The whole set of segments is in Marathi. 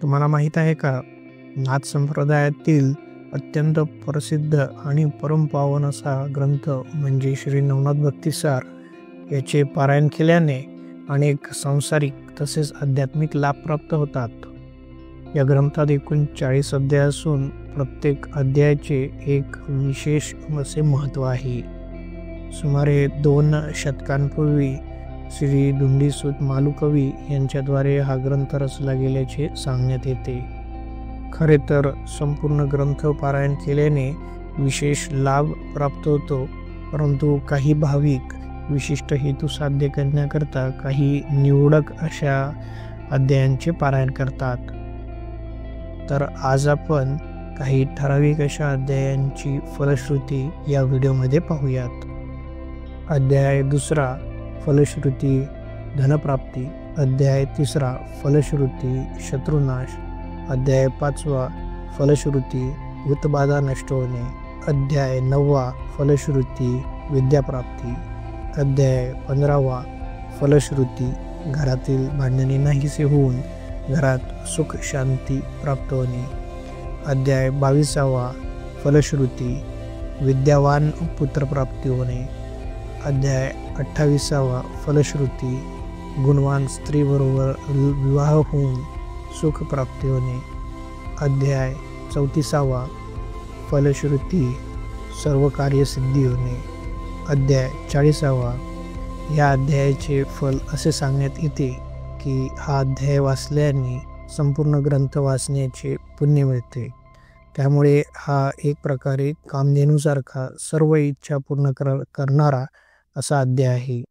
तुम्हाला माहीत आहे का, नाथ संप्रदायातील अत्यंत प्रसिद्ध आणि परमपावन असा ग्रंथ म्हणजे श्री नवनाथ भक्तिसार याचे पारायण केल्याने अनेक सांसारिक तसेच आध्यात्मिक लाभ प्राप्त होतात. या ग्रंथात एकूण 40 अध्याय असून प्रत्येक अध्यायाचे एक विशेष असे महत्त्व आहे. सुमारे 2 शतकांपूर्वी श्री धुंडीसूत मालुकवी यांच्याद्वारे हा ग्रंथ रचला गेल्याचे सांगण्यात येते. खरे तर संपूर्ण ग्रंथ पारायण केल्याने विशेष लाभ प्राप्त होतो, परंतु काही भाविक विशिष्ट हेतू साध्य करण्याकरता काही निवडक अशा अध्यायांचे पारायण करतात. तर आज आपण काही ठराविक अशा अध्यायांची फलश्रुती या व्हिडिओमध्ये पाहूयात. अध्याय 2 फलश्रुती धनप्राप्ती. अध्याय 3 फलश्रुती शत्रुनाश. अध्याय 5 फलश्रुती भूतबाधा नष्ट होणे. अध्याय 9 फलश्रुती विद्याप्राप्ती. अध्याय 15 फलश्रुती घरातील भांडणे नाहीसे होऊन घरात सुख शांती प्राप्त होणे. अध्याय 22 फलश्रुती विद्यावान पुत्रप्राप्ती होणे. अध्याय 28 फलश्रुती गुणवान स्त्रीबरोबर विवाह होऊन सुख प्राप्ती होणे. अध्याय 34 फलश्रुती सर्व कार्यसिद्धी होणे. अध्याय 40 या अध्यायाचे फल असे सांगण्यात येते की हा अध्याय वाचल्याने संपूर्ण ग्रंथ वाचण्याचे पुण्य मिळते. त्यामुळे हा एक प्रकारे कामधेनूसारखा सर्व इच्छा पूर्ण करणारा असा अध्याय आहे.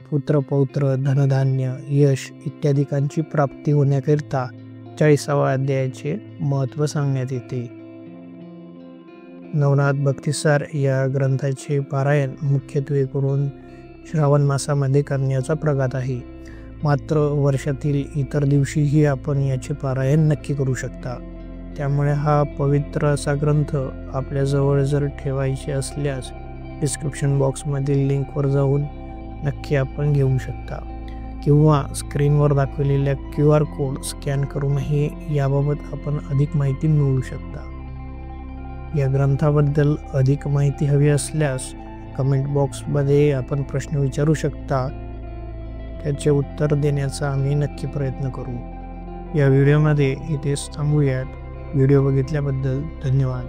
पुत्र पौत्र धनधान्य यश इत्यादिकांची प्राप्ती होण्याकरिता 40व्या अध्यायाचे महत्त्व सांगण्यात येते. नवनाथ भक्तिसार या ग्रंथाचे पारायण मुख्यत्वे करून श्रावण मासामध्ये करण्याचा प्रघात आहे. मात्र वर्षातील इतर दिवशीही आपण याचे पारायण नक्की करू शकता. त्यामुळे हा पवित्र असा ग्रंथ आपल्याजवळ जर ठेवायचे असल्यास डिस्क्रिप्शन बॉक्समधील लिंकवर जाऊन नक्की आपण घेऊ शकता, किंवा स्क्रीनवर दाखवलेल्या QR कोड स्कॅन करूनही याबाबत आपण अधिक माहिती मिळवू शकता. या ग्रंथाबद्दल अधिक माहिती हवी असल्यास कमेंट बॉक्समध्ये आपण प्रश्न विचारू शकता. त्याचे उत्तर देण्याचा आम्ही नक्की प्रयत्न करू. या व्हिडिओमध्ये इथेच थांबूयात. व्हिडिओ बघितल्याबद्दल धन्यवाद.